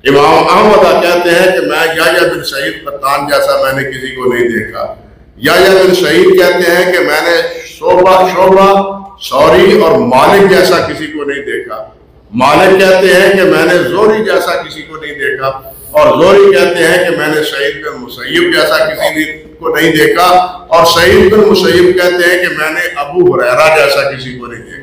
امام احمد کہتے ہیں کہ میں یحییٰ بن سعید قطان جیسا میں نے کسی کو نہیں دیکھا. یحییٰ بن سعید کہتے ہیں کہ میں نے شعبہ ثوری اور مالک جیسا کسی کو نہیں دیکھا. مالک کہتے ہیں کہ میں نے زہری جیسا کسی کو نہیں دیکھا، اور زہری کہتے ہیں کہ میں نے سعید بن مسیب جیسا کسی کو نہیں دیکھا، اور سعید بن مسیب کہتے ہیں کہ میں نے ابو ہریرہ جیسا کسی کو نہیں دیکھا.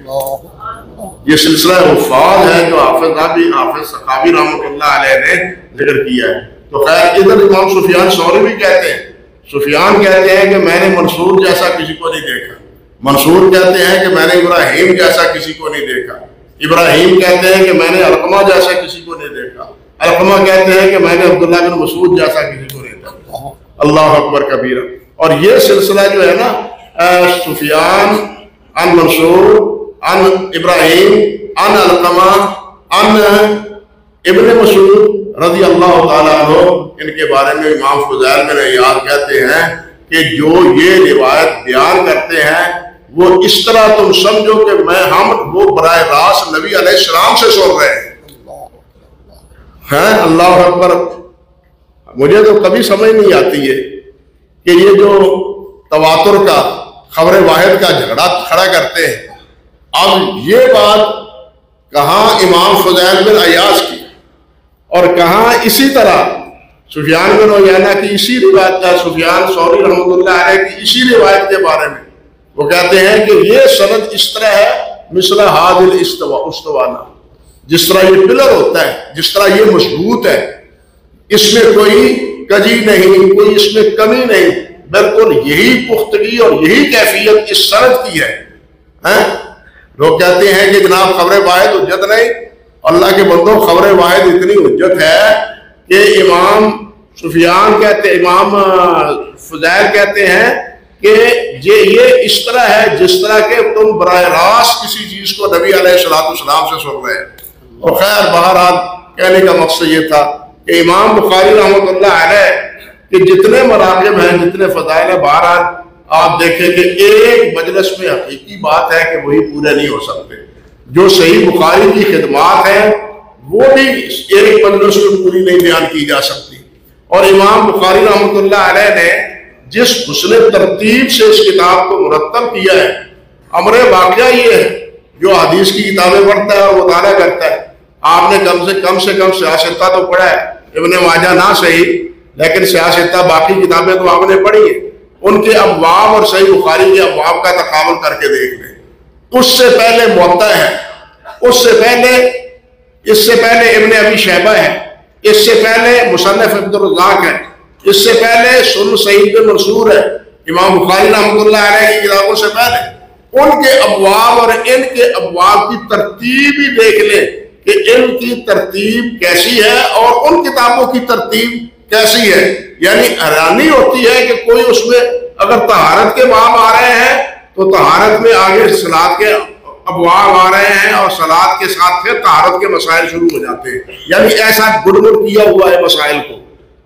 یہ سلسلہ حفاظ ہے جو حافظ سخاوی رحمۃ اللہ علیہ نے ذکر کیا ہے. تو خیر ادھر امام سفیان ثوری بھی کہتے ہیں، سفیان کہتے ہیں کہ میں نے منصور جیسا کسی کو نہیں دیکھا. منصور کہتے ہیں کہ میں نے ابراہیم جیسا کسی کو نہیں دیکھا. ابراہیم کہتے ہیں کہ میں نے علقمہ جیسا کسی کو نہیں دیکھا. علقمہ کہتے ہیں کہ میں نے عبداللہ بن مسعود جیسا کسی کو نہیں دیکھا. اللہ اکبر کبیرہ. اور یہ سلسلہ جو ہے نا سفیان عن منصور عن ابراہیم عن علقمہ عن ابن مسعود رضی اللہ تعالیٰ عنہ، ان کے بارے میں امام فضیل بن عیاض کہتے ہیں کہ جو یہ روایت بیان کرتے ہیں وہ اس طرح تم سمجھو کہ ہم وہ براہ راست نبی علیہ السلام سے سن رہے ہیں. اللہ اکبر. مجھے تو کبھی سمجھ نہیں آتی ہے کہ یہ جو تواتر کا خبر واحد کا جھگڑا کھڑا کرتے ہیں، اب یہ بات کہاں امام فضیل بن عیاض کی اور کہاں اسی طرح سفیان بن عیینہ کی اسی روایت کا، سفیان ثوری رحمۃ اللہ علیہ کی اسی روایت کے بارے میں وہ کہتے ہیں کہ یہ سند اس طرح ہے مثل حاضر استوانہ، جس طرح یہ پلر ہوتا ہے، جس طرح یہ مضبوط ہے، اس میں کوئی کجی نہیں، کوئی اس میں کمی نہیں، بالکل یہی پختگی اور یہی کیفیت اس سند کی ہے. لوگ کہتے ہیں کہ جناب خبر واحد حجت نہیں. اللہ کے بندوں، خبر واحد اتنی حجت ہے کہ امام سفیان کہتے، امام فضیل کہتے ہیں کہ یہ اس طرح ہے جس طرح کہ تم براہ راست کسی چیز کو نبی علیہ السلام سے سن رہے ہیں. اور خیر بہرحال کہنے کا مقصد یہ تھا کہ امام بخاری رحمۃ اللہ علیہ کہ جتنے مراقب ہیں، جتنے فضائل ہیں، بہرحال آپ دیکھیں کہ ایک مجلس میں حقیقی بات ہے کہ وہی پورے نہیں ہو سکتے. جو صحیح بخاری کی خدمات ہیں وہ بھی ایک مجلس میں پوری نہیں بیان کی جا سکتی. اور امام بخاری رحمۃ اللہ علیہ نے جس حسن ترتیب سے اس کتاب کو مرتب کیا ہے، امر واقعہ یہ ہے جو حدیث کی کتابیں پڑھتا ہے اور مطالعہ کرتا ہے. آپ نے کم سے کم سیاستہ تو پڑھا ہے، ابن ماجہ نہ صحیح لیکن سیاستہ باقی کتابیں تو آپ نے پڑھی ہیں. ان کے ابواب اور صحیح بخاری کے ابواب کا تقابل کر کے دیکھ لیں. اس سے پہلے موطا ہے، اس سے پہلے ابن ابی شیبہ ہے، اس سے پہلے مصنف عبد الرزاق ہے، اس سے پہلے سنن سعید بن منصور ہے. امام بخاری رحمۃ اللہ علیہ کی کتابوں سے پہلے ان کے ابواب اور ان کے ابواب کی ترتیب ہی دیکھ لیں کہ ان کی ترتیب کیسی ہے اور ان کتابوں کی ترتیب کیسی ہے. یعنی حیرانی ہوتی ہے کہ کوئی اس میں اگر طہارت کے باب آ رہے ہیں تو طہارت میں آگے صلاۃ کے ابواب آ رہے ہیں اور صلاۃ کے ساتھ پھر طہارت کے مسائل شروع ہو جاتے ہیں. یعنی ایسا گڑبڑ کیا ہوا ہے مسائل کو،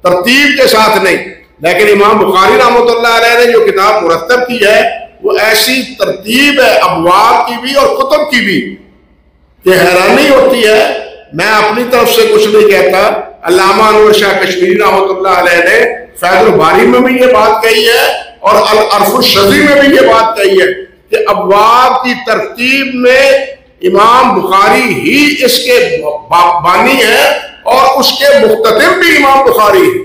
ترتیب کے ساتھ نہیں. لیکن امام بخاری رحمۃ اللہ علیہ نے جو کتاب مرتب کی ہے وہ ایسی ترتیب ہے ابواب کی بھی اور کتب کی بھی کہ حیرانی ہوتی ہے. میں اپنی طرف سے کچھ نہیں کہتا، علامہ انور شاہ کشمیری رحمۃ اللہ علیہ نے فیض الباری میں بھی یہ بات کہی ہے اور العرف الشذی میں بھی یہ بات کہی ہے کہ ابواب کی ترتیب میں امام بخاری ہی اس کے بانی ہے اور اس کے مختتم بھی امام بخاری ہے.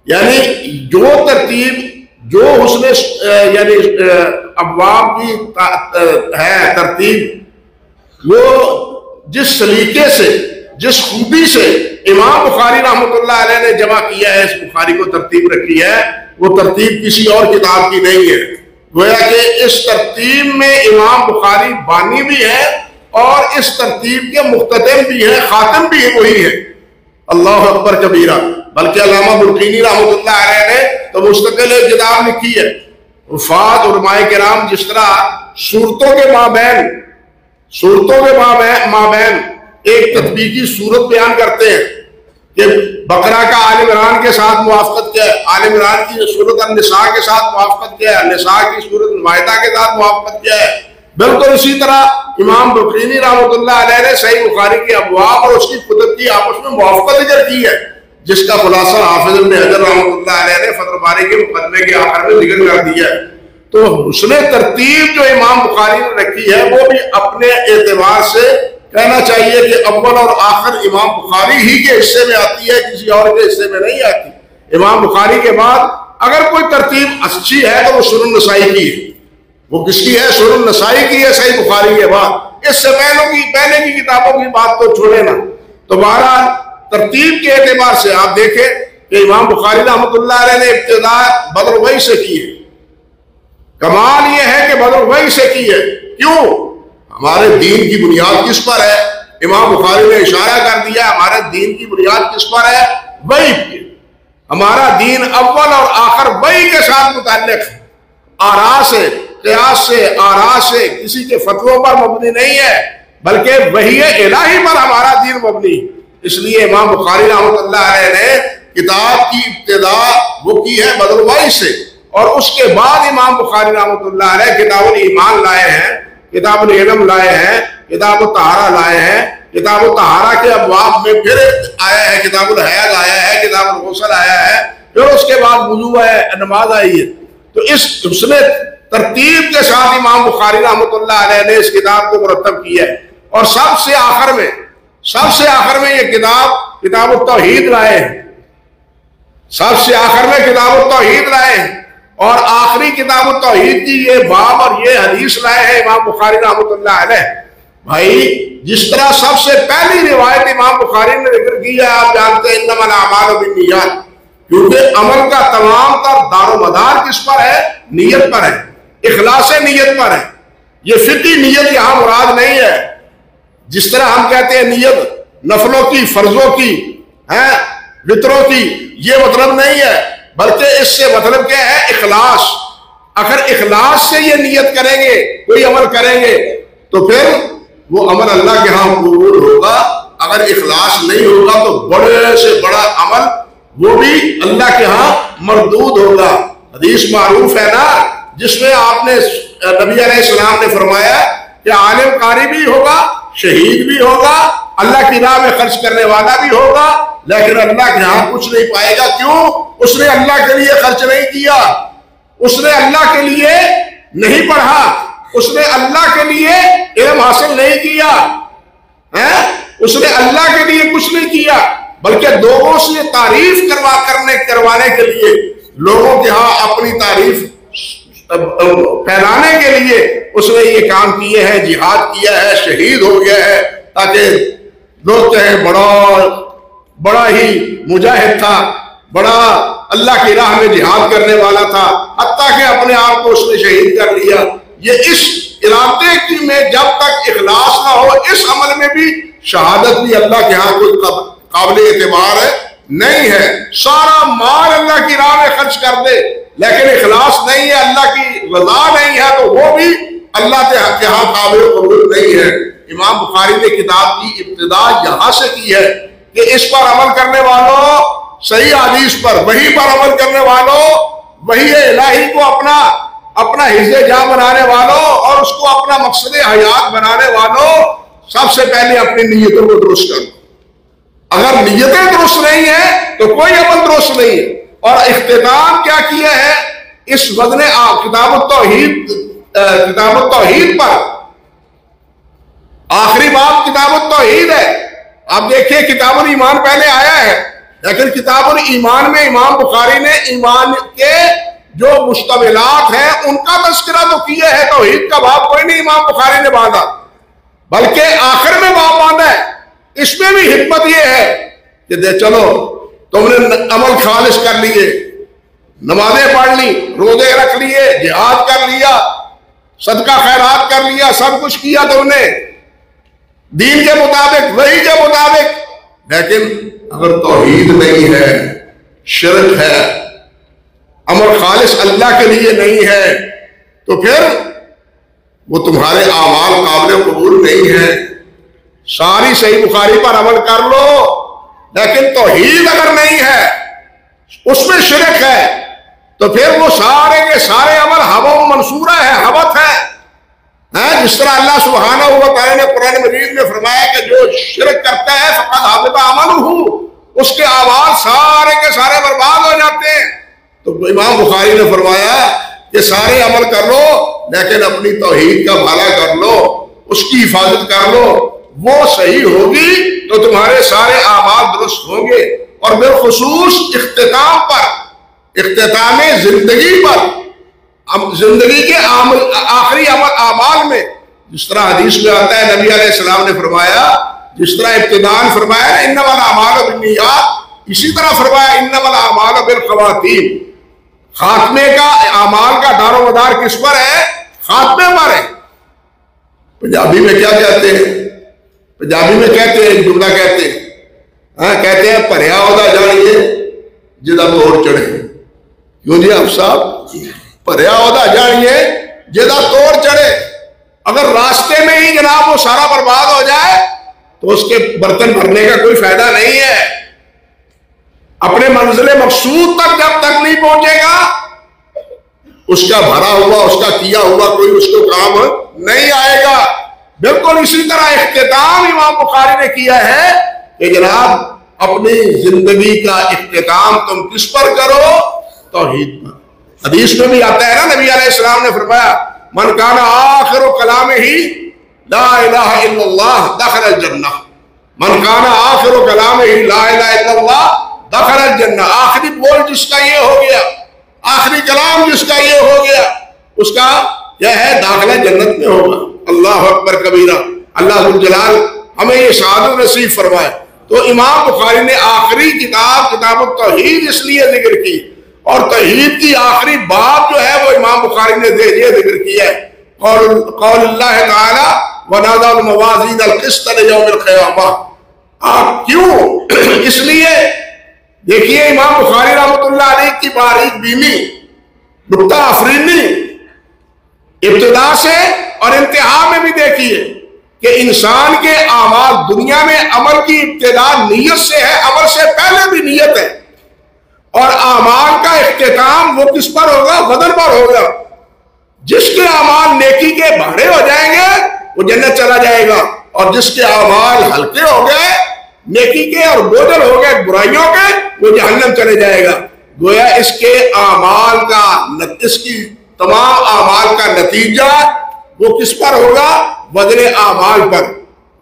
یعنی جو ترتیب جو حسن یعنی ابواب کی ہے ترتیب، وہ جس سلیقے سے جس خوبی سے امام بخاری رحمۃ اللہ علیہ نے جمع کیا ہے، اس بخاری کو ترتیب رکھی ہے، وہ ترتیب کسی اور کتاب کی نہیں ہے. گویا کہ اس ترتیب میں امام بخاری بانی بھی ہے اور اس ترتیب کے مختتم بھی ہے، خاتم بھی وہی ہے. اللہ اکبر کبیرہ. بلکہ علامہ بلقینی رحمۃ اللہ علیہ نے تو مستقل ایک کتاب لکھی ہے. وفات علماء کرام جس طرح صورتوں کے مابین ایک تطبیقی صورت بیان کرتے ہیں کہ بقرہ کا آل عمران کے ساتھ موافقت کیا ہے، آل عمران کی صورت النساء کے ساتھ موافقت کیا ہے، النساء کی صورت مائدہ کے ساتھ موافقت کیا ہے. بالکل اسی طرح امام بخاری رحمۃ اللہ علیہ نے صحیح بخاری کے ابواب اور اس کی کتب کی آپس میں موافقت ذکر کی ہے، جس کا خلاصہ حافظ ابن حجر رحمۃ اللہ علیہ نے فتح الباری کے مقدمے کے آخر میں ذکر کر دیا ہے۔ تو حسن ترتیب جو امام بخاری نے رکھی ہے وہ بھی اپنے اعتبار سے کہنا چاہیے کہ اول اور آخر امام بخاری ہی کے حصے میں آتی ہے، کسی اور کے حصے میں نہیں آتی۔ امام بخاری کے بعد اگر کوئی ترتیب اچھی ہے تو وہ سنن نسائی کی ہے۔ وہ کس کی ہے؟ سنن نسائی کی ہے صحیح بخاری کے بعد۔ اس سے پہلے کی کتابوں کی بات تو چھوڑے نا۔ تو بہرحال ترتیب کے اعتبار سے آپ دیکھیں کہ امام بخاری رحمۃ اللہ علیہ نے ابتدا بدر وحی سے کی ہے۔ کمال یہ ہے کہ بدر وحی سے کی ہے۔ کیوں؟ ہمارے دین کی بنیاد کس پر ہے؟ امام بخاری نے اشارہ کر دیا ہمارے دین کی بنیاد کس پر ہے؟ وحی کی۔ ہمارا دین اول اور آخر وحی کے ساتھ متعلق ہے، آراء سے، قیاس سے، آراء سے، کسی کے فتووں پر مبنی نہیں ہے، بلکہ وحی الہی پر ہمارا دین مبنی ہے۔ اس لیے امام بخاری رحمۃ اللہ علیہ نے کتاب کی ابتدا وہ کی ہے بدر وحی سے، اور اس کے بعد امام بخاری رحمۃ اللہ علیہ کتاب الایمان لائے ہیں، کتاب العلم لائے ہیں، کتاب الطہارہ لائے ہیں۔ کتاب الطہارہ کے ابواب میں پھر آیا ہے کتاب الحیض آیا ہے، کتاب الغسل آیا ہے، پھر اس کے بعد وضو ہے، نماز آئی ہے۔ تو اس حسن ترتیب کے ساتھ امام بخاری رحمۃ اللہ علیہ نے اس کتاب کو مرتب کیا ہے۔ اور سب سے آخر میں یہ کتاب التوحید لائے ہیں، سب سے آخر میں کتاب التوحید لائے ہیں، اور آخری کتاب التوحید کی یہ باب اور یہ حدیث لائے ہیں امام بخاری رحمۃ اللہ علیہ۔ بھائی جس طرح سب سے پہلی روایت امام بخاری نے ذکر کی ہے، آپ جانتے ہیں انما الاعمال بالنیات، کیونکہ عمل کا تمام تر دار و مدار کس پر ہے؟ نیت پر ہے، اخلاص نیت پر ہے۔ یہ فقہی نیت یہاں مراد نہیں ہے، جس طرح ہم کہتے ہیں نیت نفلوں کی، فرضوں کی، وطروں کی، یہ مطلب نہیں ہے، بلکہ اس سے مطلب کیا ہے؟ اخلاص۔ اگر اخلاص سے یہ نیت کریں گے، کوئی عمل کریں گے، تو پھر وہ عمل اللہ کے ہاں قبول ہوگا۔ اگر اخلاص نہیں ہوگا تو بڑے سے بڑا عمل وہ بھی اللہ کے ہاں مردود ہوگا۔ حدیث معروف ہے نا، جس میں آپ نے نبی علیہ السلام نے فرمایا کہ عالم قاری بھی ہوگا، شہید بھی ہوگا، اللہ کی راہ میں خرچ کرنے والا بھی ہوگا، لیکن اللہ کے ہاں کچھ نہیں پائے گا۔ کیوں؟ اس نے اللہ کے لیے خرچ نہیں کیا، اس نے اللہ کے لیے نہیں پڑھا، اس نے اللہ کے لیے علم حاصل نہیں کیا، اس نے اللہ کے لیے کچھ نہیں کیا، بلکہ لوگوں سے تعریف کروانے کے لیے، لوگوں کے ہاں اپنی تعریف پھیلانے کے لیے اس نے یہ کام کیے ہیں، جہاد کیا ہے، شہید ہو گیا ہے، تاکہ لوگ کہیں بڑا ہی مجاہد تھا، بڑا اللہ کی راہ میں جہاد کرنے والا تھا، حتیٰ کہ اپنے آپ کو اس نے شہید کر لیا۔ یہ اس ارادے میں جب تک اخلاص نہ ہو، اس عمل میں بھی شہادت بھی اللہ کے ہاں کوئی قابل اعتبار نہیں ہے۔ سارا مال اللہ کی راہ میں خرچ کر دے، لیکن اخلاص نہیں ہے، اللہ کی رضا نہیں ہے، تو وہ بھی اللہ کے ہاں قابل قبول نہیں ہے۔ امام بخاری نے کتاب کی ابتدا یہاں سے کی ہے کہ اس پر عمل کرنے والوں، صحیح حدیث پر، وحی پر عمل کرنے والوں، وحی الہی کو اپنا حصہ جاں بنانے والوں اور اس کو اپنا مقصد حیات بنانے والوں، سب سے پہلے اپنی نیتوں کو درست کرو۔ اگر نیتیں درست نہیں ہیں تو کوئی عمل درست نہیں ہے۔ اور اختتام کیا کیا ہے اس وزن کتاب التوحید پر؟ آخری باب کتاب التوحید ہے۔ آپ دیکھیے کتاب الایمان پہلے آیا ہے، لیکن کتاب الایمان میں امام بخاری نے ایمان کے جو مشتملات ہیں ان کا تذکرہ تو کیا ہے، توحید کا باب کوئی نہیں امام بخاری نے باندھا، بلکہ آخر میں باب باندھا ہے۔ اس میں بھی حکمت یہ ہے کہ چلو تم نے عمل خالص کر لیے، نمازیں پڑھ لی، روزے رکھ لیے، جہاد کر لیا، صدقہ خیرات کر لیا، سب کچھ کیا تم نے دین کے مطابق، وحی کے مطابق، لیکن اگر توحید نہیں ہے، شرک ہے، عمل خالص اللہ کے لیے نہیں ہے، تو پھر وہ تمہارے اعمال قابل قبول نہیں ہے۔ ساری صحیح بخاری پر عمل کر لو، لیکن توحید اگر نہیں ہے، اس میں شرک ہے، تو پھر وہ سارے کے سارے عمل ہوا منصورہ ہے، حبت جس طرح اللہ سبحانہ و تعالیٰ نے قرآن مجید میں فرمایا کہ جو شرک کرتا ہے فقط حبط عملہ، اس کے اعمال سارے کے سارے برباد ہو جاتے ہیں۔ تو امام بخاری نے فرمایا کہ سارے عمل کر لو لیکن اپنی توحید کا بھالا کر لو، اس کی حفاظت کر لو، وہ صحیح ہوگی تو تمہارے سارے اعمال درست ہوں گے۔ اور بالخصوص اختتام پر، اختتام زندگی پر، زندگی کے آخری اعمال میں، جس طرح حدیث میں آتا ہے نبی علیہ السلام نے فرمایا، جس طرح ابتداءً فرمایا انما الاعمال بالنیات، اسی طرح فرمایا انما الاعمال بالخواتیم۔ خاتمے کا، اعمال کا دار و مدار کس پر ہے؟ خاتمے پر ہے۔ پنجابی میں کیا کہتے ہیں؟ پنجابی میں کہتے ہیں، جملہ کہتے ہیں، کہتے ہیں پریا ہودا جانیے جدا توڑ چڑھے۔ کیوں جی آپ صاحب؟ پریا ہودا جانیے جدا توڑ چڑھے۔ اگر راستے میں ہی جناب وہ سارا برباد ہو جائے تو اس کے برتن بھرنے کا کوئی فائدہ نہیں ہے۔ اپنے منزل مقصود تک جب تک نہیں پہنچے گا، اس کا بھرا ہوا، اس کا کیا ہوا کوئی اس کو کام نہیں آئے گا۔ بالکل اسی طرح اختتام امام بخاری نے کیا ہے کہ جناب اپنی زندگی کا اختتام تم کس پر کرو؟ توحید پر۔ حدیث میں بھی آتا ہے نا، نبی علیہ السلام نے فرمایا من کان آخر کلامہ لا الہ الا اللہ دخل الجنہ، من کان آخر کلامہ لا الہ الا اللہ دخل الجنہ۔ آخری بول جس کا یہ ہو گیا، آخری کلام جس کا یہ ہو گیا، اس کا کیا ہے؟ داخلہ جنت میں ہوگا۔ اللہ اکبر کبیرہ۔ اللہ ذو الجلال ہمیں یہ سعادت نصیب فرمائے۔ تو امام بخاری نے آخری کتاب التوحید اس لیے ذکر کی، اور توحید کی آخری باب جو ہے وہ امام بخاری نے یہ ذکر کی ہے، قول اللہ تعالی وَنَضَعُ الْمَوَازِينَ الْقِسْطَ لِيَوْمِ الْقِيَامَةِ۔ کیوں؟ اس لیے دیکھیے امام بخاری رحمۃ اللہ علیہ کی باریک بینی، نکتہ افرینی، ابتدا سے اور انتہا میں بھی دیکھیے کہ انسان کے اعمال، دنیا میں عمل کی ابتدا نیت سے ہے، عمل سے پہلے بھی نیت ہے، اور اعمال کا اختتام وہ کس پر ہوگا؟ بدن پر ہوگا۔ جس کے اعمال نیکی کے بھارے ہو جائیں گے وہ جنت چلا جائے گا، اور جس کے اعمال ہلکے ہو گئے نیکی کے اور بوجھل ہو گئے برائیوں کے، وہ جہنم چلے جائے گا۔ گویا اس کے اعمال کا، اس کی تمام اعمال کا نتیجہ وہ کس پر ہوگا؟ وزن اعمال پر۔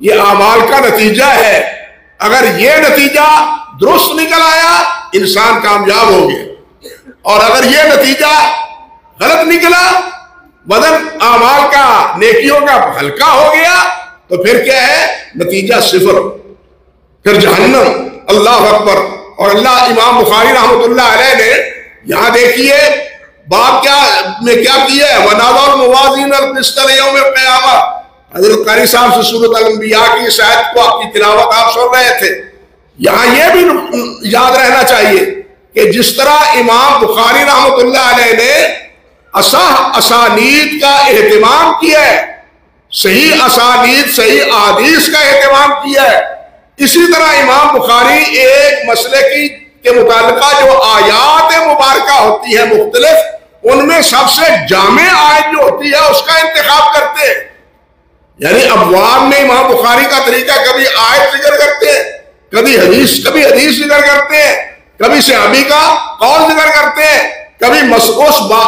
یہ اعمال کا نتیجہ ہے۔ اگر یہ نتیجہ درست نکل آیا انسان کامیاب ہو گیا، اور اگر یہ نتیجہ غلط نکلا، وزن اعمال کا، نیکیوں کا ہلکا ہو گیا، تو پھر کیا ہے؟ نتیجہ صفر، پھر جہنم۔ اللہ اکبر۔ اور اللہ امام بخاری رحمۃ اللہ علیہ نے یہاں دیکھیے باب کیا کیا ہے؟ وَنَضَعُ الْمَوَازِينَ الْقِسْطَ لِيَوْمِ الْقِيَامَةِ۔ حضرت قاری صاحب سے سورۃ الانبیاء کی اس آیت کو آپ کی تلاوت آپ سن رہے تھے۔ یہاں یہ بھی یاد رہنا چاہیے کہ جس طرح امام بخاری رحمۃ اللہ علیہ نے اصح اسانید کا اہتمام کیا ہے، صحیح اسانید، صحیح احادیث کا اہتمام کیا ہے، اسی طرح امام بخاری ایک مسئلے کے متعلقہ جو آیات مبارکہ ہوتی ہیں مختلف، ان میں سب سے جامع آیت جو ہوتی ہے اس کا انتخاب کرتے ہیں۔ یعنی ابواب میں امام بخاری کا طریقہ، کبھی آیت ذکر کرتے ہیں، کبھی حدیث ذکر کرتے ہیں، کبھی صحابی کا قول ذکر کرتے ہیں، کبھی اس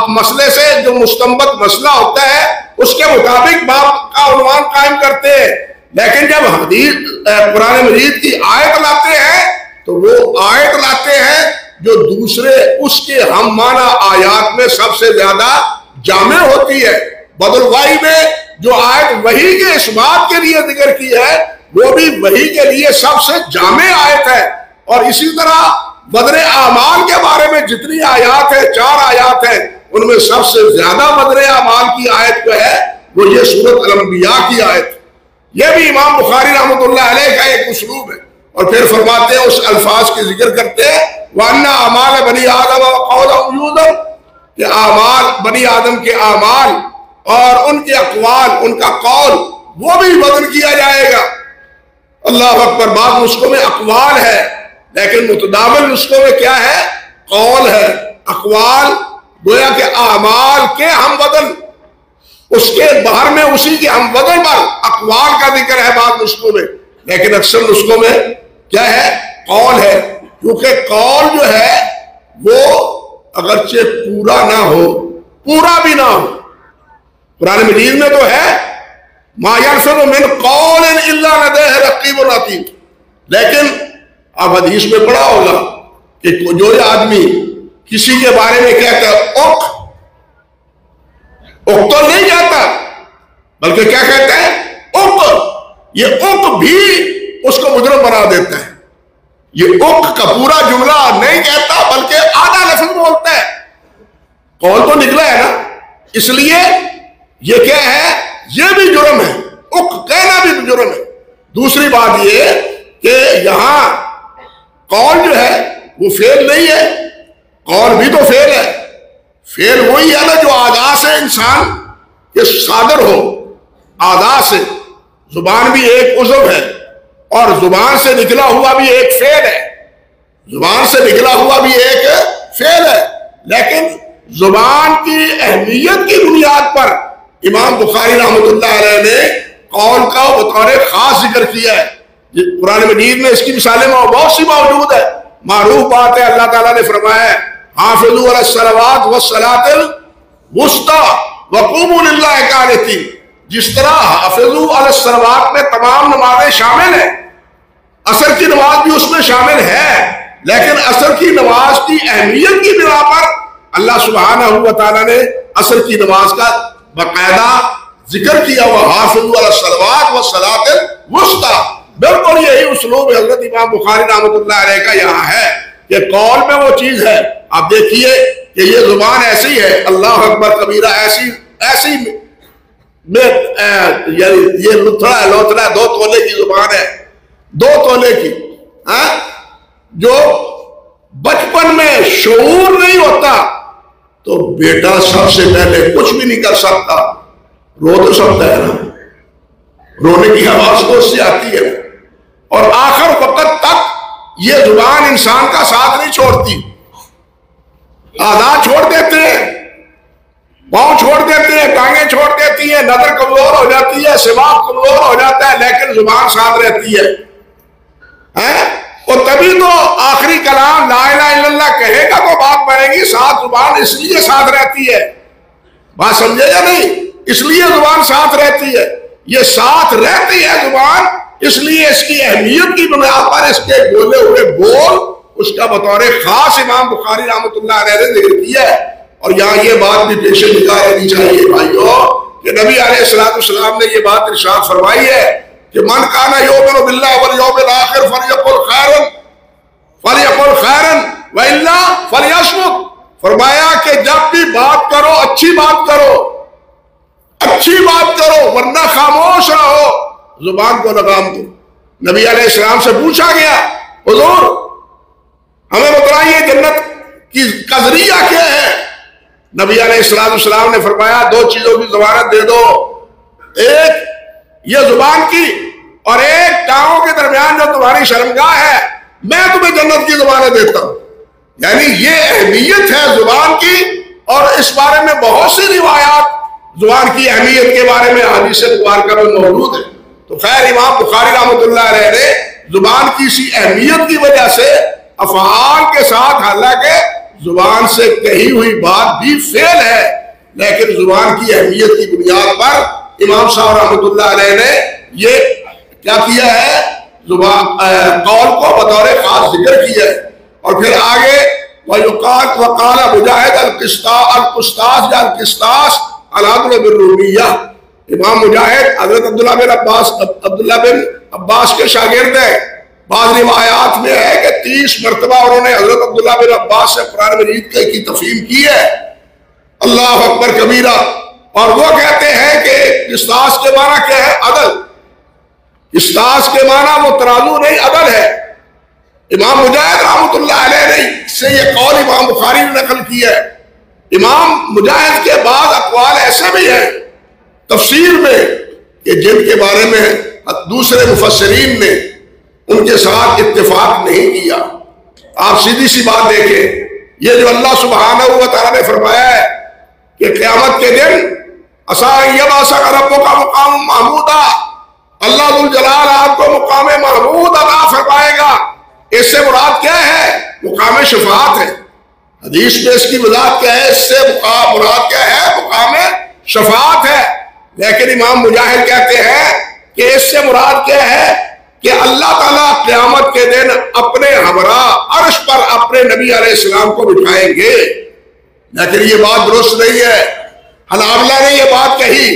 مسئلے سے جو مستنبط مسئلہ ہوتا ہے اس کے مطابق باب کا عنوان قائم کرتے ہیں۔ لیکن جب حدیث قرآن مجید کی آیت لاتے ہیں تو وہ آیت لاتے ہیں جو دوسرے اس کے ہم معنی آیات میں سب سے زیادہ جامع ہوتی ہے۔ بدلوائی میں جو آیت وحی کے اس بات کے لیے ذکر کی ہے وہ بھی وحی کے لیے سب سے جامع آیت ہے۔ اور اسی طرح بدر اعمال کے بارے میں جتنی آیات ہیں، 4 آیات ہیں، ان میں سب سے زیادہ بدر اعمال کی آیت جو ہے وہ یہ سورۃ الانبیاء کی آیت۔ یہ بھی امام بخاری رحمۃ اللہ علیہ کا ایک اسلوب ہے۔ اور پھر فرماتے ہیں، اس الفاظ کے ذکر کرتے ہیں وَأَنَّ أَعْمَالَ بَنِي آدَمَ وَقَوْلَهُمْ يُوزَنُ، کہ اعمال بنی آدم کے اعمال اور ان کے اقوال، ان کا قول، وہ بھی وزن کیا جائے گا۔ اللہ اکبر۔ بعض نسخوں میں اقوال ہے لیکن متداول نسخوں میں کیا ہے؟ قول ہے۔ اقوال گویا کہ اعمال کے ہم وزن، اس کے باہر میں اسی کے ہم وزن پر اقوال کا ذکر ہے بعض نسخوں میں، لیکن اکثر نسخوں میں کیا ہے؟ قول ہے، کیونکہ قول جو ہے وہ اگرچہ پورا نہ ہو، پورا بھی نہ ہو، قرآن مجید میں تو ہے ما یلفظ من قول الا لدیہ رقیب عتید، لیکن آپ حدیث میں پڑھا ہوگا کہ جو آدمی کسی کے بارے میں کہتا ہے اک تو نہیں کہتا، بلکہ کیا کہتا ہے؟ اک، یہ اک بھی اس کو مجرم بنا دیتا ہے۔ یہ اک کا پورا جملہ نہیں کہتا بلکہ آدھا لفظ بولتا ہے، قول تو نکلا ہے نا، اس لیے یہ کیا ہے؟ یہ بھی جرم ہے، اک کہنا بھی جرم ہے۔ دوسری بات یہ کہ یہاں قول جو ہے وہ فعل نہیں ہے، قول بھی تو فعل ہے، فعل وہی ہے نا جو اعضاء سے انسان کے صادر ہو، اعضاء سے، زبان بھی ایک عضو ہے اور زبان سے نکلا ہوا بھی ایک فعل ہے، زبان سے نکلا ہوا بھی ایک فعل ہے، لیکن زبان کی اہمیت کی بنیاد پر امام بخاری رحمۃ اللہ علیہ نے قول کا بطور خاص ذکر کیا ہے۔ قرآن مجید میں اس کی مثالیں بہت سی موجود ہے۔ معروف بات ہے، اللہ تعالیٰ نے فرمایا ہے حافظوا علی الصلوات والصلاۃ الوسطی وقوموا للہ قانتین، جس طرح حافظوا علی الصلوات میں تمام نمازیں شامل ہیں، عصر کی نماز بھی اس میں شامل ہے، لیکن عصر کی نماز کی اہمیت کی بنا پر اللہ سبحانہ و تعالیٰ نے عصر کی نماز کا باقاعدہ ذکر کیا ہوا، حافظوا علی الصلوات والصلاۃ الوسطی۔ بالکل یہی اسلوب حضرت امام بخاری رحمۃ اللہ علیہ کا یہاں ہے کہ قول میں وہ چیز ہے، آپ دیکھیے کہ یہ زبان ایسی ہے، اللہ اکبر کبیرہ، ایسی یہ لتھڑا ہے، لوتھڑا ہے، 2 تولے کی زبان ہے، 2 تولے کی، جو بچپن میں شعور نہیں ہوتا تو بیٹا سب سے پہلے کچھ بھی نہیں کر سکتا، رو تو سکتا ہے نا، رونے کی آواز تو اس سے آتی ہے، اور آخر وقت تک یہ زبان انسان کا ساتھ نہیں چھوڑتی، آدھا چھوڑ دیتے ہیں، پاؤں چھوڑ دیتے ہیں، ٹانگیں چھوڑ دیتی ہیں، نظر کمزور ہو جاتی ہے، سماعت کمزور ہو جاتا ہے، لیکن زبان ساتھ رہتی ہے، اور تبھی تو آخری کلام لا الہ الا اللہ کہے گا تو بات بنے گی، ساتھ زبان اس لیے ساتھ رہتی ہے، بات سمجھے یا نہیں؟ اس لیے زبان ساتھ رہتی ہے، یہ ساتھ رہتی ہے زبان، اس لیے اس کی اہمیت کی بنیاد پر اس کے بولے ہوئے بول اس کا بطور خاص امام بخاری رحمۃ اللہ علیہ نے ذکر کیا ہے۔ اور یہاں یہ بات بھی پیش نگاہ رہنی چاہیے بھائیو کہ نبی علیہ السلام نے یہ بات ارشاد فرمائی ہے کہ من کان یؤمن باللہ والیوم الآخر فلیقل خیرا والا فلیصمت، فرمایا کہ جب بھی بات کرو اچھی بات کرو، اچھی بات کرو، ورنہ خاموش رہو، زبان کو لگام دو۔ نبی علیہ السلام سے پوچھا گیا حضور ہمیں بتائیے جنت کا ذریعہ کیا ہے؟ نبی علیہ السلام نے فرمایا 2 چیزوں کی ضمانت دے دو، ایک یہ زبان کی اور ایک ٹانگوں کے درمیان جو تمہاری شرمگاہ ہے، میں تمہیں جنت کی ضمانت دیتا ہوں۔ یعنی یہ اہمیت ہے زبان کی، اور اس بارے میں بہت سی روایات زبان کی اہمیت کے بارے میں حدیث مبارکہ میں موجود ہے۔ تو خیر امام بخاری رحمۃ اللہ علیہ نے زبان کی اسی اہمیت کی وجہ سے افعال کے ساتھ، حالانکہ زبان سے کہی ہوئی بات بھی فعل ہے، لیکن زبان کی اہمیت کی بنیاد پر امام صاحب رحمۃ اللہ علیہ نے یہ کیا کیا ہے؟ زبان قول کو بطور خاص ذکر کیا ہے۔ اور پھر آگے وقال مجاہد القسطاس یا القسطاس العدل بالرومیہ، امام مجاہد حضرت عبداللہ بن عباس کے شاگرد ہیں، بعض روایات میں ہے کہ 30 مرتبہ انہوں نے حضرت عبداللہ بن عباس سے قرآن مجید کی تفہیم کی ہے، اللہ اکبر کبیرہ۔ اور وہ کہتے ہیں کہ قسطاس کے معنی کیا ہے؟ عدل۔ قسطاس کے معنی وہ ترازو نہیں، عدل ہے۔ امام مجاہد رحمۃ اللہ علیہ نے سے یہ قول امام بخاری نے نقل کیا ہے۔ امام مجاہد کے بعد اقوال ایسے بھی ہیں تفسیر میں کہ جن کے بارے میں دوسرے مفسرین نے ان کے ساتھ اتفاق نہیں کیا۔ آپ سیدھی سی بات دیکھیں، یہ جو اللہ سبحانہ و تعالیٰ نے فرمایا ہے کہ قیامت کے دن عسیٰ ان یبعثک ربک مقاما محمودا، اللہ ذو الجلال آپ کو مقام محمود عطا فرمائے گا۔ اس سے مراد کیا ہے؟ مقام شفاعت ہے۔ حدیث میں اس کی وضاحت کیا ہے؟ اس سے مراد کیا ہے؟ مقام شفاعت ہے۔ لیکن امام مجاہد کہتے ہیں کہ اس سے مراد کیا ہے کہ اللہ تعالیٰ قیامت کے دن اپنے ہمراہ عرش پر اپنے نبی علیہ السلام کو بٹھائیں گے۔ لیکن یہ بات درست نہیں ہے۔ حنابلہ نے یہ بات کہی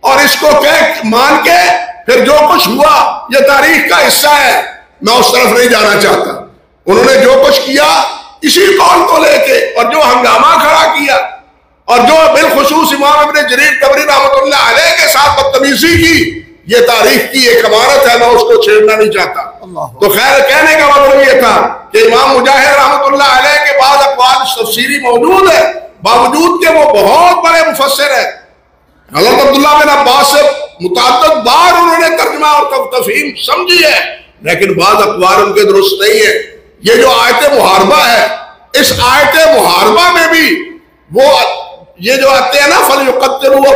اور اس کو مان کے پھر جو کچھ ہوا یہ تاریخ کا حصہ ہے، میں اس طرف نہیں جانا چاہتا۔ انہوں نے جو کچھ کیا اسی قول کو لے کے اور جو ہنگامہ کھڑا کیا اور جو بالخصوص امام ابن جریر طبری رحمۃ اللہ علیہ کے ساتھ بدتمیزی کی، یہ تاریخ کی ایک امانت ہے، میں اس کو چھیڑنا نہیں چاہتا۔ تو خیر کہنے کا مطلب یہ تھا کہ امام مجاہد رحمۃ اللہ علیہ کے بعد اقوال تفسیری موجود ہے، باوجود کہ وہ بہت بڑے مفسر ہیں۔ حضرت عبداللہ بن عباس سے متعدد بار انہوں نے ترجمہ اور تفہیم سمجھی ہے، لیکن بعض اقوال ان کے درست نہیں ہے۔ یہ جو آیت محاربہ ہے، اس آیت محاربہ میں بھی وہ یہ جو آتے ہیں نا فَلْيُقَتِّلُوا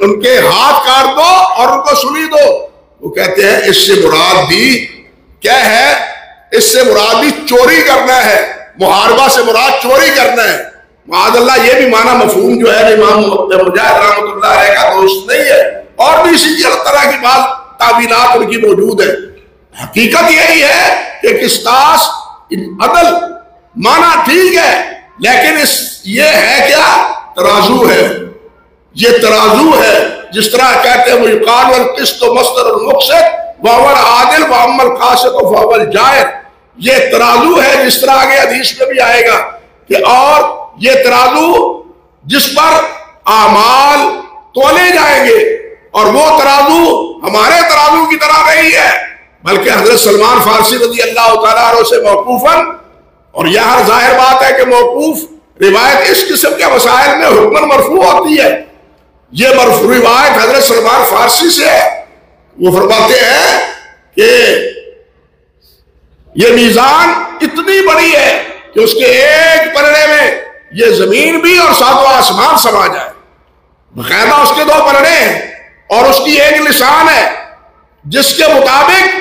ان کے ہاتھ کاٹ دو اور ان کو سلی دو، وہ کہتے ہیں اس سے مراد بھی کیا ہے؟ اس سے مراد بھی چوری کرنا ہے۔ محاربہ سے مراد چوری کرنا ہے۔ معاذ اللہ یہ بھی معنی مفہوم جو ہے امام مجاہد رحمۃ اللہ علیہ کا درست نہیں ہے، اور بھی اسی طرح کی بات تعویلات ان کی موجود ہے۔ حقیقت یہی ہے کہ قسطاس عدل معنی ٹھیک ہے، لیکن یہ ہے کیا؟ ترازو ہے۔ یہ ترازو ہے، جس طرح کہتے ہیں وہ یقال والقسط مصدر المقسط وهو العادل واما القاسط فهو الجائر۔ یہ ترازو ہے، جس طرح آگے حدیث میں بھی آئے گا کہ اور یہ ترازو جس پر اعمال تولے جائیں گے، اور وہ ترازو ہمارے ترازو کی طرح نہیں ہے، بلکہ حضرت سلمان فارسی رضی اللہ تعالیٰ عنہ سے موقوفاً، اور یہاں ظاہر بات ہے کہ موقوف روایت اس قسم کے مسائل میں حکماً مرفوع ہوتی ہے۔ یہ مرفوع روایت حضرت سلمان فارسی سے ہے۔ وہ فرماتے ہیں کہ یہ میزان اتنی بڑی ہے کہ اس کے ایک پلڑے میں یہ زمین بھی اور ساتواں آسمان سما جائے۔ باقاعدہ اس کے 2 پلڑے ہیں اور اس کی ایک لسان ہے، جس کے مطابق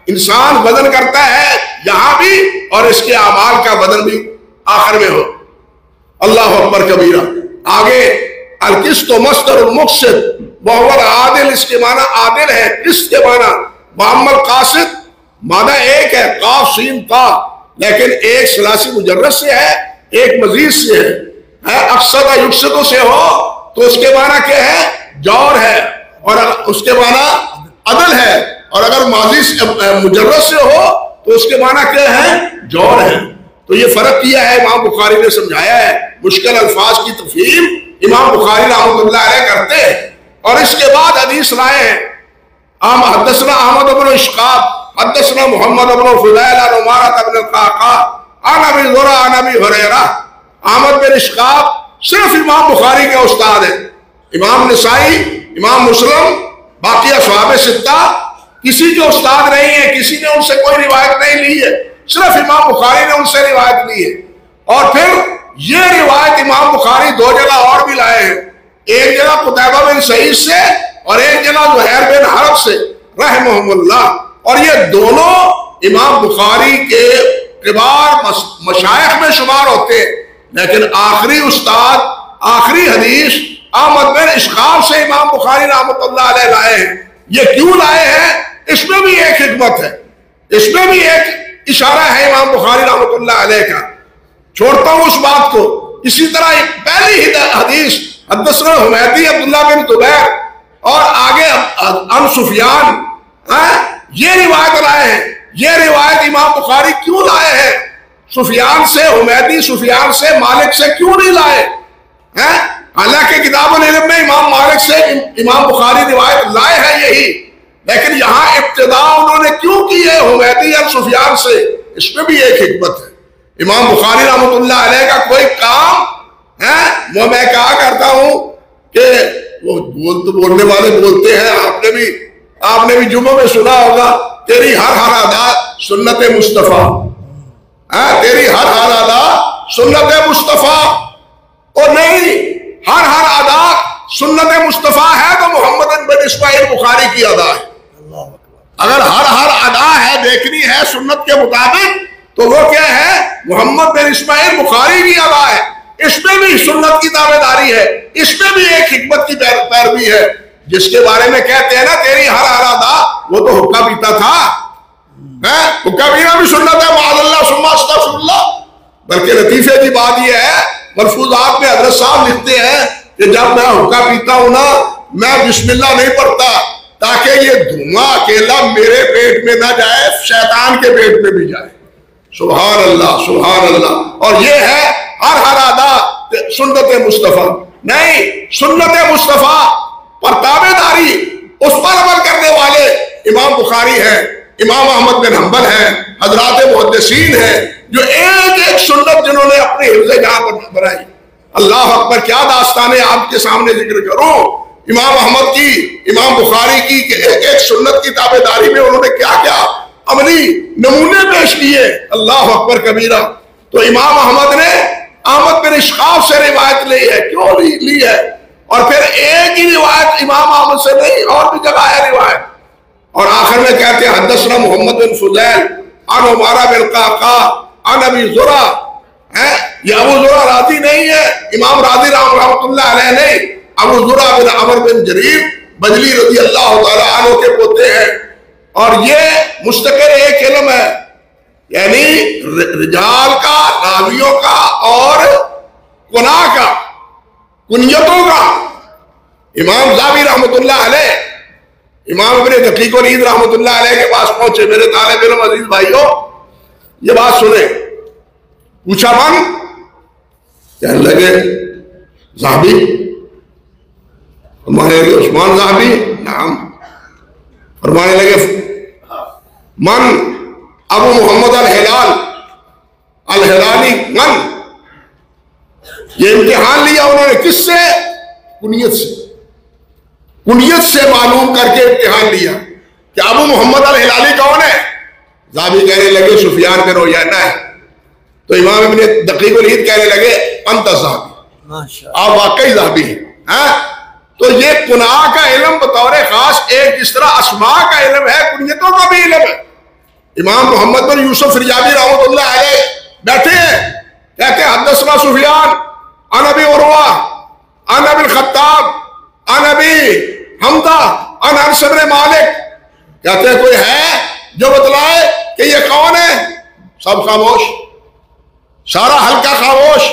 انسان وزن کرتا ہے یہاں بھی، اور اس کے اعمال کا وزن بھی آخر میں ہو۔ اللہ اکبر کبیرہ۔ آگے القسط مصدر المقسط وهو العادل، اس کے معنی عادل ہے، قسط کے معنی واما القاسط معنی ایک ہے، قاف سین تا، لیکن ایک ثلاثی مجرد سے ہے، ایک مزید سے ہے۔ اقصد یقصد سے ہو تو اس کے معنی کیا ہے؟ جور ہے، اور اس کے معنی عدل ہے، اور اگر ماضی سے مجرد سے ہو تو اس کے معنی کیا ہے؟ جور ہے۔ تو یہ فرق کیا ہے امام بخاری نے سمجھایا ہے۔ مشکل الفاظ کی تفہیم امام بخاری رحمۃ اللہ علیہ کرتے ہیں، اور اس کے بعد حدیث لائے ہیں۔ حدثنا احمد بن اشقاق حدثنا محمد بن فضیل عن عمارة بن القعقاع عن ابی ذر عن ابی ہریرہ۔ احمد بن اشقاق صرف امام بخاری کے استاد ہیں۔ امام نسائی، امام مسلم، باقی اصحاب ستہ کسی کے استاد نہیں ہیں، کسی نے ان سے کوئی روایت نہیں لی ہے، صرف امام بخاری نے ان سے روایت لی ہے۔ اور پھر یہ روایت امام بخاری 2 جگہ اور بھی لائے ہیں، ایک جگہ قتیبہ بن سعید سے اور ایک جگہ زہیر بن حرب سے رحمہم اللہ، اور یہ دونوں امام بخاری کے کبار مشائخ میں شمار ہوتے ہیں، لیکن آخری استاد، آخری حدیث احمد بن اشقاق سے امام بخاری رحمۃ اللہ علیہ لائے ہیں۔ یہ کیوں لائے ہیں؟ اس میں بھی ایک حکمت ہے، اس میں بھی ایک اشارہ ہے امام بخاری رحمۃ اللہ علیہ کا۔ چھوڑتا ہوں اس بات کو۔ اسی طرح پہلی حدیث حدثنا حمیدی عبداللہ بن زبیر اور آگے عن سفیان، یہ روایت لائے ہیں۔ یہ روایت امام بخاری کیوں لائے ہیں؟ سفیان سے حمیدی، سفیان سے مالک سے کیوں نہیں لائے؟ حالانکہ کتاب العلم میں امام مالک سے امام بخاری روایت لائے ہیں یہی، لیکن یہاں ابتدا انہوں نے کیوں کی ہے حمیدی اور سفیان سے؟ اس میں بھی ایک حکمت ہے۔ امام بخاری رحمۃ اللہ علیہ کا کوئی کام ہے، وہ میں کہا کرتا ہوں کہ وہ بولنے والے بولتے ہیں، آپ نے بھی جمعہ میں سنا ہوگا، تیری ہر ادا سنت مصطفیٰ، تیری ہر ادا سنت مصطفیٰ، اور نہیں، ہر ادا سنت مصطفیٰ ہے تو محمد بن اسماعیل بخاری کی ادا ہے. اگر ہر ادا ہے دیکھنی ہے سنت کے مطابق تو وہ کیا ہے؟ محمد بن اسماعیل بخاری کی ادا ہے. اس میں بھی سنت کی تابع داری ہے, اس میں بھی ایک حکمت کی پیروی ہے. جس کے بارے میں کہتے ہیں نا تیری ہر ادا, وہ تو حقہ پیتا تھا. حقہ پینا بھی سنت ہے, معاذ اللہ ثم استغفر اللہ. بلکہ لطیفے کی بات یہ ہے, ملفوظات میں حضرت صاحب لکھتے ہیں کہ جب میں حقہ پیتا ہوں نا, میں بسم اللہ نہیں پڑھتا تاکہ یہ دھواں اکیلا میرے پیٹ میں نہ جائے, شیطان کے پیٹ میں بھی جائے. سبحان اللہ سبحان اللہ. اور یہ ہے ہر ادا سنت مصطفیٰ. نہیں, سنت مصطفیٰ پر تابع داری, اس پر عمل کرنے والے امام بخاری ہیں, امام احمد بن حنبل ہیں, حضرات محدثین ہیں, جو ایک ایک سنت جنہوں نے اپنے حفظ جہاں بنائی. اللہ اکبر, کیا داستانیں آپ کے سامنے ذکر کروں امام احمد کی, امام بخاری کی, کہ ایک ایک سنت کی تابع داری میں انہوں نے کیا کیا عملی نمونے پیش کیے. اللہ اکبر کبیرہ. تو امام احمد نے احمد بن اشخاف سے روایت لی ہے. کیوں لی ہے؟ اور پھر ایک ہی روایت امام احمد سے نہیں, اور بھی جگہ ہے روایت. اور آخر میں کہتے ہیں حدثنا محمد بن فضیل عن عمارہ بن قعقاع عن ابی زرع. یہ ابو زرع راضی نہیں ہے, امام راضی رحمۃ اللہ علیہ نہیں, ابو زرع بن عمر بن جریر بجلی رضی اللہ تعالیٰ عنہ کے پوتے ہیں. اور یہ مستقل ایک علم ہے, یعنی رجال کا, راویوں کا اور کناہ کا, کنیتوں کا. امام ذہبی رحمۃ اللہ علیہ, امام ابن دقیق العید رحمۃ اللہ علیہ کے پاس پہنچے. میرے طالب علم عزیز بھائیوں, یہ بات سنیں. پوچھا من, کہنے لگے ذہبی. فرمانے لگے عثمان ذہبی. نعم. فرمانے لگے من ابو محمد الہلال الہلالی من. یہ امتحان لیا انہوں نے کس سے؟ کنیت سے. کنیت سے معلوم کر کے امتحان لیا کہ ابو محمد الہلالی کون ہے. ذہبی کہنے لگے سفیان بن عیینہ ہے. تو امام ابن دقیق العید کہنے لگے انت ذہبی, آپ واقعی ذہبی ہیں. تو یہ کناہ کا علم بطور خاص ایک جس طرح اسماء کا علم ہے, کنیتوں کا بھی علم ہے. امام محمد بن یوسف ریابی رحمۃ اللہ علیہ بیٹھے ہیں, کہتے ہیں حدثنا سفیان عن ابی عروہ عن ابی الخطاب عن ابی حمزہ عن انس بن مالک. کہتے ہیں کوئی ہے جو بتلائے کہ یہ کون ہے؟ سب خاموش, سارا حلقہ خاموش.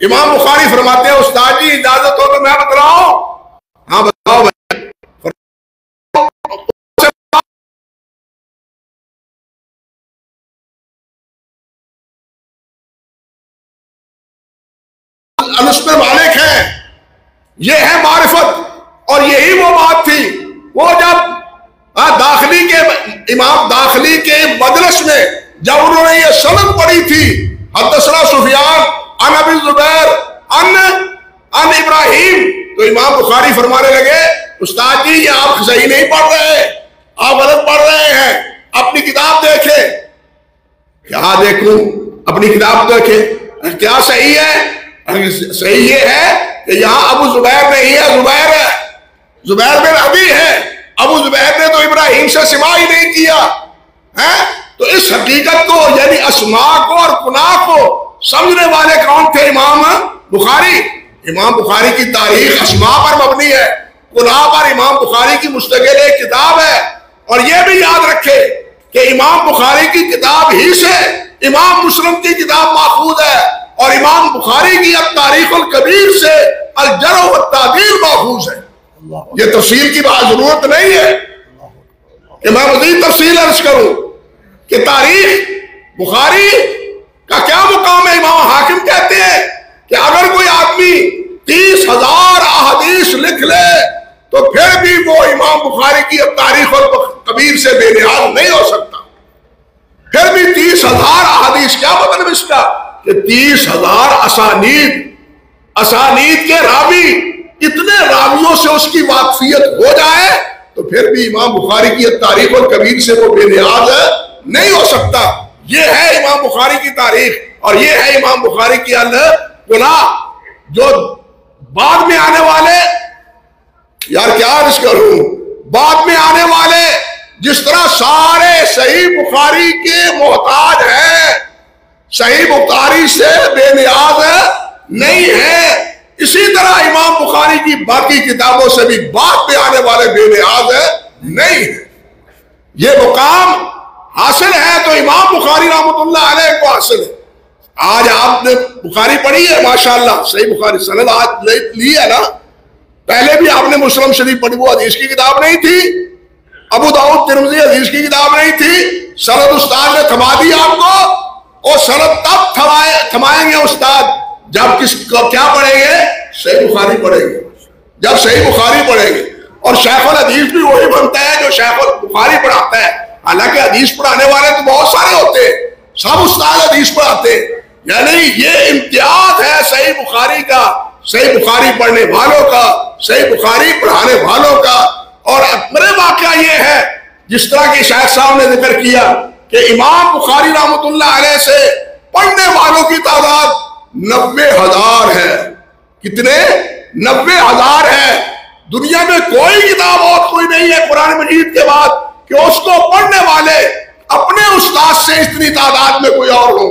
امام بخاری فرماتے ہیں استاد جی اجازت ہو تو میں بتلاؤں؟ ہاں بتاؤ. انس بن مالک ہے, یہ ہے معرفت. اور یہی وہ بات تھی, وہ جب داخلی کے امام داخلی کے مجلس میں جب انہوں نے یہ سند پڑھی تھی حدثنا سفیان عن ابی زبیر عن ابراہیم, تو امام بخاری فرمانے لگے استاد جی یہ آپ صحیح نہیں پڑھ رہے, آپ غلط پڑھ رہے ہیں, اپنی کتاب دیکھیں. کیا دیکھوں؟ اپنی کتاب دیکھیں. کیا صحیح ہے؟ صحیح یہ ہے کہ یہاں ابو زبیر نہیں ہے, زبیر ہے, زبیر بن ابی ہے. ابو زبیر نے تو ابراہیم سے سماع ہی نہیں کیا. تو اس حقیقت کو یعنی اسماء کو اور کناہ کو سمجھنے والے کون تھے؟ امام بخاری. امام بخاری کی تاریخ اسماء پر مبنی ہے, کناہ پر امام بخاری کی مستقل ایک کتاب ہے. اور یہ بھی یاد رکھے کہ امام بخاری کی کتاب ہی سے امام مسلم کی کتاب ماخوذ ہے, اور امام بخاری کی التاریخ الکبیر سے الجرح والتعدیل ماخوذ ہے. یہ تفصیل کی بات ضرورت نہیں ہے کہ میں مزید تفصیل عرض کروں کہ تاریخ بخاری کا کیا مقام ہے. امام حاکم کہتے ہیں کہ اگر کوئی آدمی 30,000 احادیث لکھ لے تو پھر بھی وہ امام بخاری کی تاریخ الکبیر سے بے نیاز نہیں ہو سکتا. پھر بھی 30,000 احادیث, کیا مطلب اس کا کہ 30,000 اسانید کے راوی, اتنے راویوں سے اس کی واقفیت ہو جائے تو پھر بھی امام بخاری کی تاریخ الکبیر سے وہ بے نیاز نہیں ہو سکتا. یہ ہے امام بخاری کی تاریخ, اور یہ ہے امام بخاری کی الکناہ. جو بعد میں آنے والے یار کیا عرض کروں، بعد میں آنے والے جس طرح سارے صحیح بخاری کے محتاج ہیں، صحیح بخاری سے بے نیاز نہیں ہے، اسی طرح امام بخاری کی باقی کتابوں سے بھی بعد میں آنے والے بے نیاز نہیں ہے۔ یہ مقام حاصل ہے تو امام بخاری رحمۃ اللہ علیہ کو حاصل ہے۔ آج آپ نے بخاری پڑھی ہے ماشاءاللہ، صحیح بخاری سند آج لی ہے نا، پہلے بھی آپ نے مسلم شریف پڑھی، وہ حدیث کی کتاب نہیں تھی، ابو داؤد ترمذی حدیث کی کتاب نہیں تھی، سند استاد نے تھما دی آپ کو، اور سند تب تھمائیں گے استاد جب کیا پڑھیں گے؟ صحیح بخاری پڑھیں گے، جب صحیح بخاری پڑھیں گے۔ اور شیخ الحدیث بھی وہی بنتا ہے جو شیخ البخاری پڑھاتا ہے، حالانکہ حدیث پڑھانے والے تو بہت سارے ہوتے ہیں، سب استاد حدیث پڑھاتے ہیں، یعنی یہ امتیاز ہے صحیح بخاری کا، صحیح بخاری پڑھنے والوں کا، صحیح بخاری پڑھانے والوں کا۔ اور اکبر واقعہ یہ ہے، جس طرح کی شیخ صاحب نے ذکر کیا کہ امام بخاری رحمۃ اللہ علیہ سے پڑھنے والوں کی تعداد 90,000 ہے۔ کتنے؟ 90,000 ہے۔ دنیا میں کوئی کتاب اور کوئی نہیں ہے قرآن مجید کے بعد کہ اس کو پڑھنے والے اپنے استاد سے اتنی تعداد میں کوئی اور ہو۔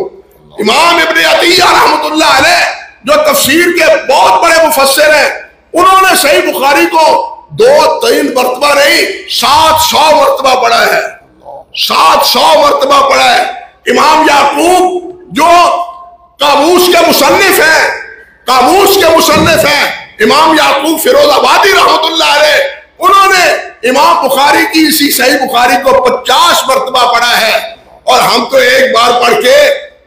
امام ابن عطیہ رحمۃ اللہ علیہ جو تفسیر کے بہت بڑے مفسر ہیں، انہوں نے صحیح بخاری کو 2-3 مرتبہ نہیں 700 مرتبہ پڑھا ہے، 700 مرتبہ پڑھا ہے۔ امام یعقوب جو قاموس کے مصنف ہیں، قاموس کے مصنف ہیں، امام یعقوب فیروز آبادی رحمۃ اللہ علیہ، انہوں نے امام بخاری کی اسی صحیح بخاری کو 50 مرتبہ پڑھا ہے، اور ہم تو ایک بار پڑھ کے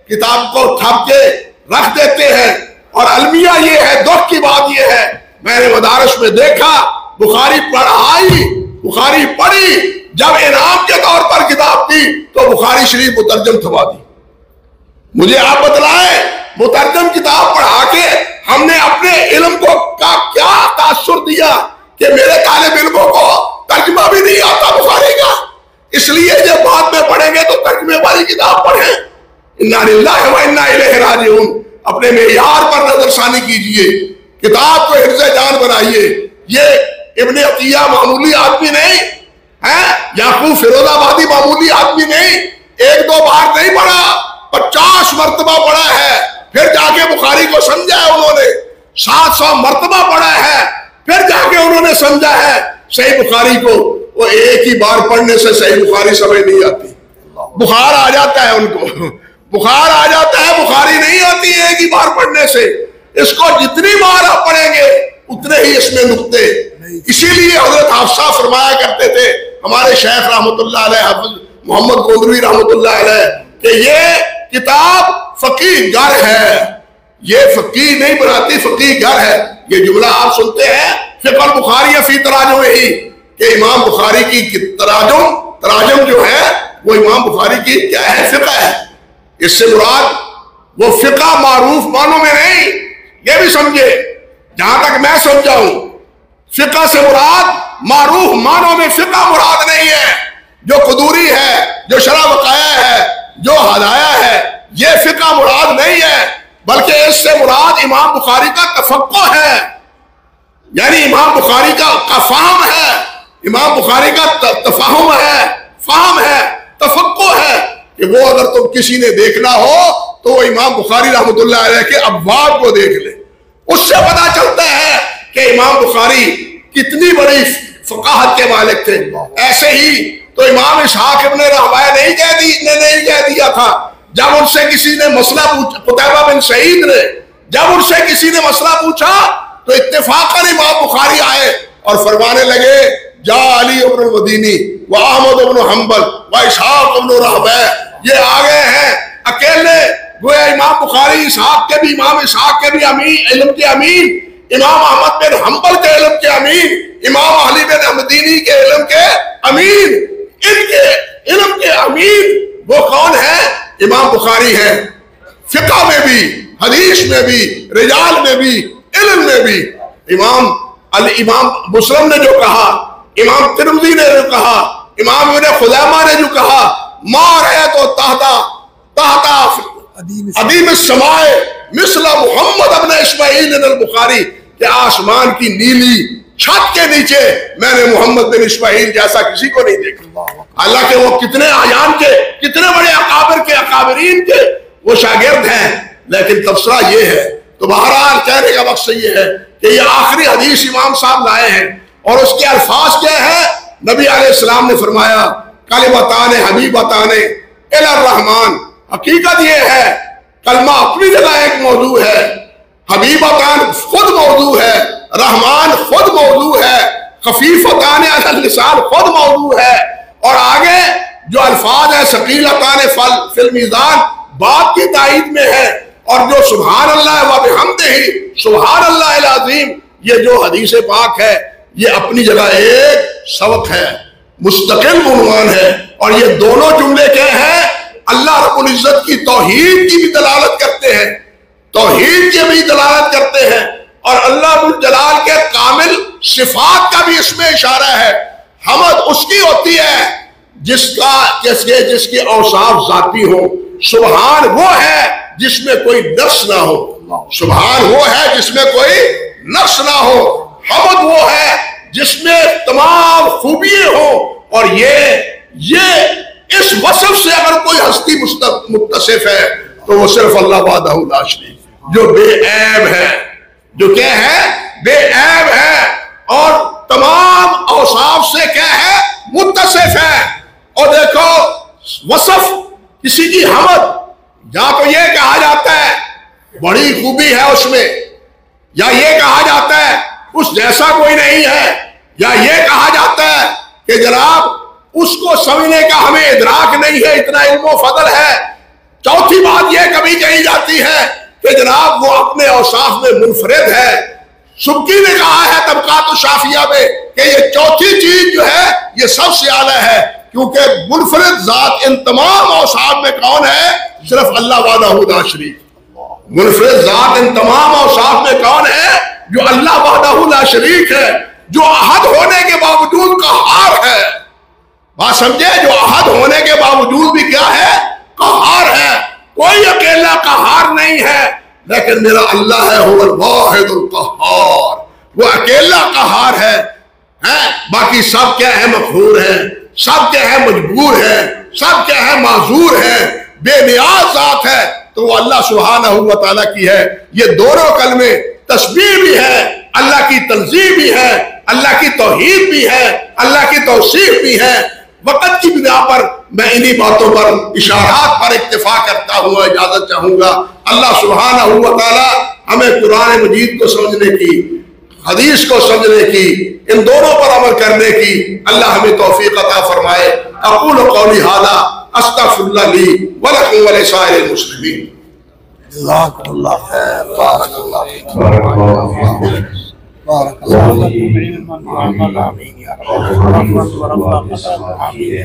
کتاب کو تھپ کے رکھ دیتے ہیں۔ اور المیہ یہ ہے، دکھ کی بات یہ ہے، میں نے مدارس میں دیکھا بخاری پڑھائی، بخاری پڑھی، جب انعام کے طور پر کتاب دی تو بخاری شریف مترجم تھما دی۔ مجھے آپ بتلائیں مترجم کتاب پڑھا کے ہم نے اپنے علم کو کیا تاثر دیا کہ میرے طالب علموں کو ترجمہ بھی نہیں آتا بخاری کا، اس لیے جب بعد میں پڑھیں گے تو ترجمے والی کتاب پڑھیں۔ انا للہ و انا الیہ راجعون۔ اپنے معیار پر نظر ثانی کیجئے، کتاب کو حفظ جان بنائیے۔ یہ ابن عطیہ معمولی آدمی نہیں ہے، یعقوب فیروز آبادی معمولی آدمی نہیں، 1-2 بار نہیں پڑھا، 50 مرتبہ پڑھا ہے، پھر جا کے بخاری کو سمجھا ہے انہوں نے، 700 مرتبہ پڑھا ہے، پھر جا کے انہوں نے سمجھا ہے صحیح بخاری کو۔ وہ ایک ہی بار پڑھنے سے صحیح بخاری سمجھ نہیں آتی، بخار آ جاتا ہے ان کو، بخار آ جاتا ہے، بخاری نہیں آتی ایک ہی بار پڑھنے سے۔ اس کو جتنی بار آپ پڑھیں گے اتنے ہی اس میں نقطے۔ اسی لیے حضرت حفصہ فرمایا کرتے تھے ہمارے شیخ رحمۃ اللہ علیہ، حافظ محمد گوندروی رحمۃ اللہ علیہ، کہ یہ کتاب فقیہ گھر ہے، یہ فقیہ نہیں بناتی، فقیہ گھر ہے۔ یہ جملہ آپ سنتے ہیں فقہ البخاری فی تراجم ہی، کہ امام بخاری کی تراجم جو ہے وہ امام بخاری کی کیا ہے؟ فقہ ہے۔ اس سے مراد وہ فقہ معروف معنوں میں نہیں، یہ بھی سمجھے، جہاں تک میں سمجھاؤں، فقہ سے مراد معروف معنوں میں فقہ مراد نہیں ہے، جو قدوری ہے، جو شرح وقایع ہے، جو ہدایہ ہے، یہ فقہ مراد نہیں ہے، بلکہ اس سے مراد امام بخاری کا تفقہ ہے، یعنی امام بخاری کا فہم ہے، امام بخاری کا تفہم ہے، فہم ہے، تفقہ ہے، کہ وہ اگر تم کسی نے دیکھنا ہو تو وہ امام بخاری رحمۃ اللہ علیہ کے ابواب کو دیکھ لے، اس سے پتا چلتا ہے کہ امام بخاری کتنی بڑی فقاہت کے مالک تھے۔ ایسے ہی تو امام اسحاق ابن راہویہ نے نہیں کہہ دیا تھا، جب ان سے کسی نے مسئلہ پوچھا، قتیبہ بن سعید نے جب ان سے کسی نے مسئلہ پوچھا تو اتفاقاً امام بخاری آئے اور فرمانے لگے جا علی ابن المدینی و احمد ابن حنبل و اسحاق ابن راہویہ، یہ آگئے ہیں اکیلے، گویا امام بخاری اسحاق کے بھی، امام اسحاق کے بھی امین، علم کے امین، امام احمد بن حنبل کے علم کے امین، امام علی بن مدینی کے علم کے امین، ان کے علم کے امین وہ کون ہے؟ امام بخاری ہے، فقہ میں بھی، حدیث میں بھی، رجال میں بھی، علم میں بھی۔ امام مسلم نے جو کہا، امام ترمذی نے جو کہا، امام ابن خزیمہ نے جو کہا، ما رأیت تحت عدیم السماء مثل محمد ابن اسماعیل البخاری، کہ آسمان کی نیلی چھت کے نیچے میں نے محمد بن اسماعیل جیسا کسی کو نہیں دیکھا۔ حالانکہ وہ کتنے اعیان کے، کتنے بڑے اکابر کے، اکابرین کے وہ شاگرد ہیں، لیکن تبصرہ یہ ہے۔ تو بہرحال کہنے کا مقصد یہ ہے کہ یہ آخری حدیث امام صاحب لائے ہیں، اور اس کے الفاظ کیا ہے؟ نبی علیہ السلام نے فرمایا کلمتان حبیبتان الی الرحمن۔ حقیقت یہ ہے کلمہ اپنی جگہ ایک موضوع ہے، حبیبتان خود موضوع ہے، رحمان خود موضوع ہے، خفیفتان علی اللسان خود موضوع ہے، اور آگے جو الفاظ ہیں ثقیلتان فی المیزان بات کی تائید میں ہے، اور جو سبحان اللہ و بحمدہ سبحان اللہ العظیم یہ جو حدیث پاک ہے یہ اپنی جگہ ایک سبق ہے، مستقل عنوان ہے، اور یہ دونوں جملے کیا ہیں؟ اللہ رب العزت کی توحید کی بھی دلالت کرتے ہیں، توحید کی بھی دلالت کرتے ہیں، اور اللہ رب الجلال کے کامل صفات کا بھی اس میں اشارہ ہے۔ حمد اس کی ہوتی ہے جس کی اوصاف ذاتی ہو، سبحان وہ ہے جس میں کوئی نقص نہ ہو، سبحان وہ ہے جس میں کوئی نقص نہ ہو، حمد وہ ہے جس میں تمام خوبیاں ہوں، اور یہ اس وصف سے اگر کوئی ہستی متصف ہے تو وہ صرف اللہ وحدہ لا شریک جو بے عیب ہے، جو کیا ہے؟ بے عیب ہے، اور تمام اوصاف سے کیا ہے؟ متصف ہے۔ اور دیکھو وصف کسی کی حمد یا تو یہ کہا جاتا ہے بڑی خوبی ہے اس میں، یا یہ کہا جاتا ہے اس جیسا کوئی نہیں ہے، یا یہ کہا جاتا ہے کہ جناب اس کو سمجھنے کا ہمیں ادراک نہیں ہے، اتنا علم و فضل ہے۔ چوتھی بات یہ کبھی کہی جاتی ہے کہ جناب وہ اپنے اوصاف میں منفرد ہے۔ سبکی نے کہا ہے طبقات الشافیہ میں کہ یہ چوتھی چیز جو ہے یہ سب سے اعلیٰ ہے، کیونکہ منفرد ذات ان تمام اوصاف میں کون ہے؟ صرف اللہ وحدہ لا شریک۔ منفرد ذات ان تمام اوصاف میں کون ہے؟ جو اللہ وحدہ لا شریک ہے، جو احد ہونے کے باوجود قہار ہے۔ بات سمجھے؟ جو احد ہونے کے باوجود بھی کیا ہے؟ قہار ہے۔ کوئی اکیلا قہار نہیں ہے، لیکن میرا اللہ ہے هو الواحد القہار، وہ اکیلا قہار ہے۔ باقی سب کیا ہے؟ مقہور ہے، سب کیا ہے؟ مجبور ہے، سب کیا ہے؟ معذور ہے، بے نیاز ذات ہے، تو وہ اللہ سبحانہ و تعالیٰ کی ہے۔ یہ دونوں کلمے تسبیح بھی ہے، اللہ کی تنزیہ بھی ہے، اللہ کی توحید بھی ہے، اللہ کی توصیف بھی ہے۔ وقت کی بنا پر میں انہی باتوں پر اشارات پر اکتفا کرتا ہوا اجازت چاہوں گا۔ اللہ سبحانہ و تعالیٰ ہمیں قرآن مجید کو سمجھنے کی، حدیث کو سمجھنے کی، ان دونوں پر عمل کرنے کی اللہ ہمیں توفیق عطا فرمائے۔ اقول قولی ھذا استغفر اللہ لی ولکم ولسائر المسلمین۔ جزاک اللہ خیر، بارک اللہ فیک، بارک اللہ فیک، بارک اللہ فیک، آمین یا رب، آمین۔